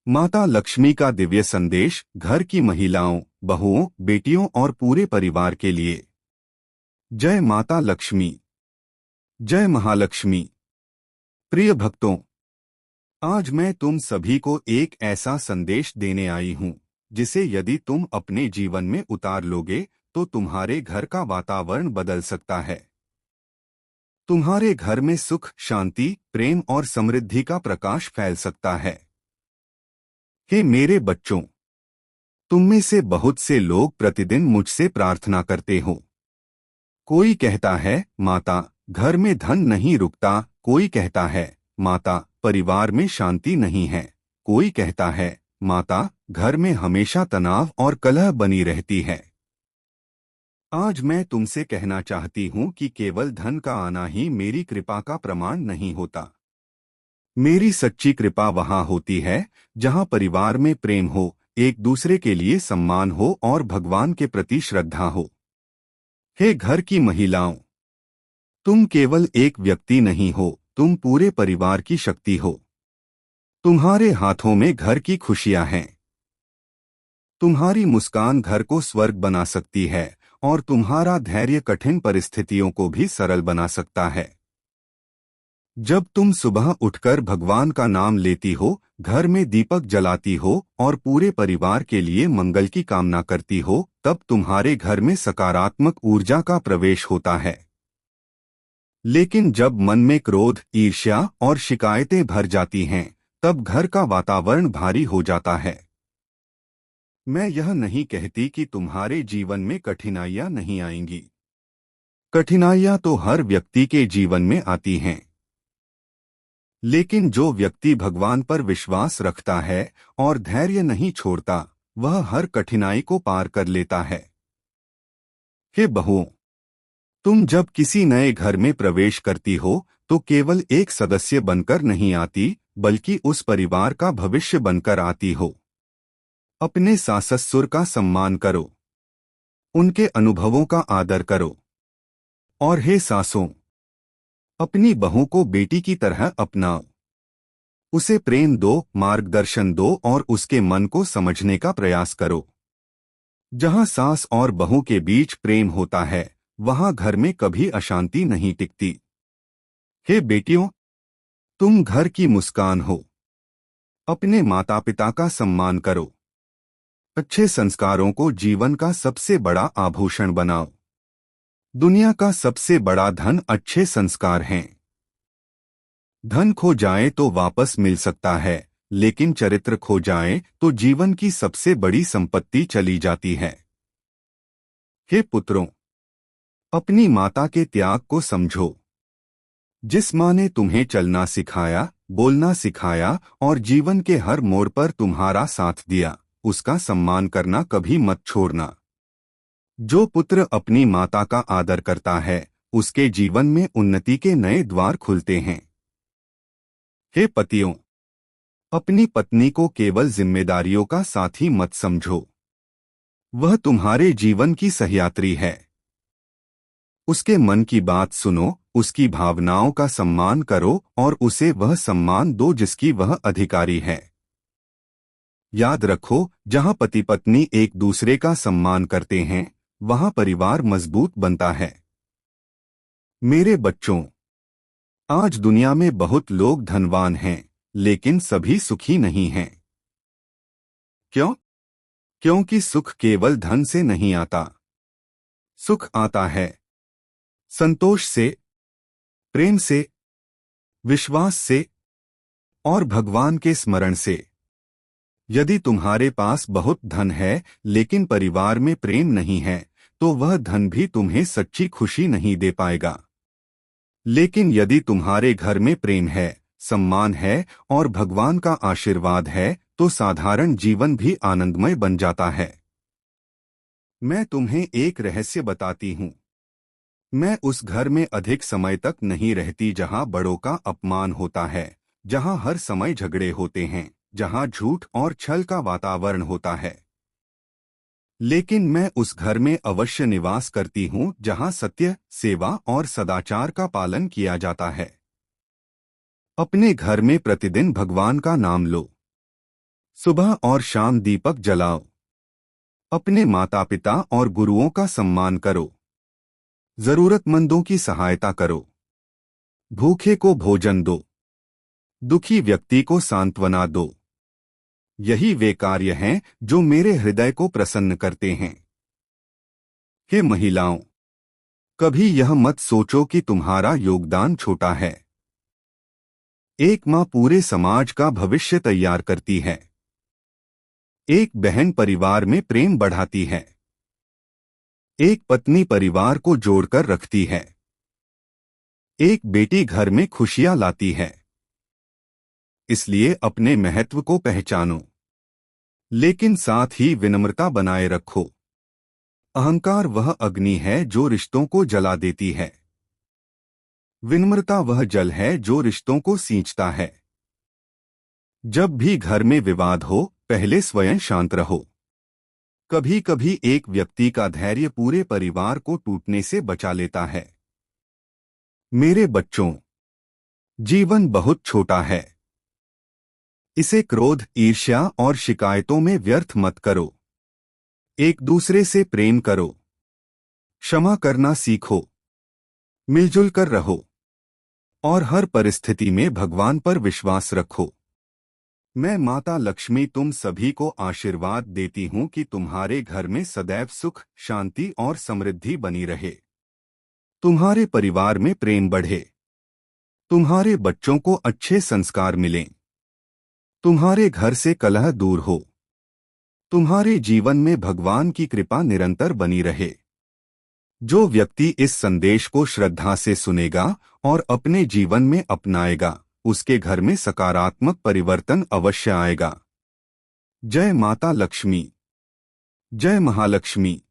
माता लक्ष्मी का दिव्य संदेश घर की महिलाओं, बहुओं, बेटियों और पूरे परिवार के लिए। जय माता लक्ष्मी, जय महालक्ष्मी। प्रिय भक्तों, आज मैं तुम सभी को एक ऐसा संदेश देने आई हूं जिसे यदि तुम अपने जीवन में उतार लोगे तो तुम्हारे घर का वातावरण बदल सकता है। तुम्हारे घर में सुख, शांति, प्रेम और समृद्धि का प्रकाश फैल सकता है। हे मेरे बच्चों, तुम में से बहुत से लोग प्रतिदिन मुझसे प्रार्थना करते हो। कोई कहता है, माता, घर में धन नहीं रुकता। कोई कहता है, माता, परिवार में शांति नहीं है। कोई कहता है, माता, घर में हमेशा तनाव और कलह बनी रहती है। आज मैं तुमसे कहना चाहती हूँ कि केवल धन का आना ही मेरी कृपा का प्रमाण नहीं होता। मेरी सच्ची कृपा वहाँ होती है जहाँ परिवार में प्रेम हो, एक दूसरे के लिए सम्मान हो और भगवान के प्रति श्रद्धा हो। हे घर की महिलाओं, तुम केवल एक व्यक्ति नहीं हो, तुम पूरे परिवार की शक्ति हो। तुम्हारे हाथों में घर की खुशियां हैं। तुम्हारी मुस्कान घर को स्वर्ग बना सकती है और तुम्हारा धैर्य कठिन परिस्थितियों को भी सरल बना सकता है। जब तुम सुबह उठकर भगवान का नाम लेती हो, घर में दीपक जलाती हो और पूरे परिवार के लिए मंगल की कामना करती हो, तब तुम्हारे घर में सकारात्मक ऊर्जा का प्रवेश होता है। लेकिन जब मन में क्रोध, ईर्ष्या और शिकायतें भर जाती हैं, तब घर का वातावरण भारी हो जाता है। मैं यह नहीं कहती कि तुम्हारे जीवन में कठिनाइयां नहीं आएंगी। कठिनाइयां तो हर व्यक्ति के जीवन में आती हैं। लेकिन जो व्यक्ति भगवान पर विश्वास रखता है और धैर्य नहीं छोड़ता, वह हर कठिनाई को पार कर लेता है। हे बहुओं, तुम जब किसी नए घर में प्रवेश करती हो तो केवल एक सदस्य बनकर नहीं आती, बल्कि उस परिवार का भविष्य बनकर आती हो। अपने सास-ससुर का सम्मान करो, उनके अनुभवों का आदर करो। और हे सासों, अपनी बहू को बेटी की तरह अपनाओ। उसे प्रेम दो, मार्गदर्शन दो और उसके मन को समझने का प्रयास करो। जहां सास और बहू के बीच प्रेम होता है, वहां घर में कभी अशांति नहीं टिकती। हे बेटियों, तुम घर की मुस्कान हो। अपने माता पिता का सम्मान करो। अच्छे संस्कारों को जीवन का सबसे बड़ा आभूषण बनाओ। दुनिया का सबसे बड़ा धन अच्छे संस्कार हैं। धन खो जाए तो वापस मिल सकता है, लेकिन चरित्र खो जाए तो जीवन की सबसे बड़ी संपत्ति चली जाती है। हे पुत्रों, अपनी माता के त्याग को समझो। जिस माँ ने तुम्हें चलना सिखाया, बोलना सिखाया और जीवन के हर मोड़ पर तुम्हारा साथ दिया, उसका सम्मान करना कभी मत छोड़ना। जो पुत्र अपनी माता का आदर करता है, उसके जीवन में उन्नति के नए द्वार खुलते हैं। हे पतियों, अपनी पत्नी को केवल जिम्मेदारियों का साथी मत समझो। वह तुम्हारे जीवन की सहयात्री है। उसके मन की बात सुनो, उसकी भावनाओं का सम्मान करो और उसे वह सम्मान दो जिसकी वह अधिकारी है। याद रखो, जहां पति पत्नी एक दूसरे का सम्मान करते हैं, वहां परिवार मजबूत बनता है। मेरे बच्चों, आज दुनिया में बहुत लोग धनवान हैं, लेकिन सभी सुखी नहीं हैं। क्यों? क्योंकि सुख केवल धन से नहीं आता। सुख आता है संतोष से, प्रेम से, विश्वास से और भगवान के स्मरण से। यदि तुम्हारे पास बहुत धन है लेकिन परिवार में प्रेम नहीं है, तो वह धन भी तुम्हें सच्ची खुशी नहीं दे पाएगा। लेकिन यदि तुम्हारे घर में प्रेम है, सम्मान है और भगवान का आशीर्वाद है, तो साधारण जीवन भी आनंदमय बन जाता है। मैं तुम्हें एक रहस्य बताती हूँ। मैं उस घर में अधिक समय तक नहीं रहती जहाँ बड़ों का अपमान होता है, जहाँ हर समय झगड़े होते हैं, जहाँ झूठ और छल का वातावरण होता है। लेकिन मैं उस घर में अवश्य निवास करती हूँ जहाँ सत्य, सेवा और सदाचार का पालन किया जाता है। अपने घर में प्रतिदिन भगवान का नाम लो। सुबह और शाम दीपक जलाओ। अपने माता पिता और गुरुओं का सम्मान करो। जरूरतमंदों की सहायता करो। भूखे को भोजन दो। दुखी व्यक्ति को सांत्वना दो। यही वे कार्य हैं जो मेरे हृदय को प्रसन्न करते हैं। हे महिलाओं, कभी यह मत सोचो कि तुम्हारा योगदान छोटा है। एक मां पूरे समाज का भविष्य तैयार करती है। एक बहन परिवार में प्रेम बढ़ाती है। एक पत्नी परिवार को जोड़कर रखती है। एक बेटी घर में खुशियां लाती है। इसलिए अपने महत्व को पहचानो, लेकिन साथ ही विनम्रता बनाए रखो। अहंकार वह अग्नि है जो रिश्तों को जला देती है। विनम्रता वह जल है जो रिश्तों को सींचता है। जब भी घर में विवाद हो, पहले स्वयं शांत रहो। कभी कभी एक व्यक्ति का धैर्य पूरे परिवार को टूटने से बचा लेता है। मेरे बच्चों, जीवन बहुत छोटा है। इसे क्रोध, ईर्ष्या और शिकायतों में व्यर्थ मत करो। एक दूसरे से प्रेम करो। क्षमा करना सीखो। मिलजुल कर रहो। और हर परिस्थिति में भगवान पर विश्वास रखो। मैं माता लक्ष्मी तुम सभी को आशीर्वाद देती हूँ कि तुम्हारे घर में सदैव सुख, शांति और समृद्धि बनी रहे। तुम्हारे परिवार में प्रेम बढ़े। तुम्हारे बच्चों को अच्छे संस्कार मिलें। तुम्हारे घर से कलह दूर हो। तुम्हारे जीवन में भगवान की कृपा निरंतर बनी रहे। जो व्यक्ति इस संदेश को श्रद्धा से सुनेगा और अपने जीवन में अपनाएगा, उसके घर में सकारात्मक परिवर्तन अवश्य आएगा। जय माता लक्ष्मी। जय महालक्ष्मी।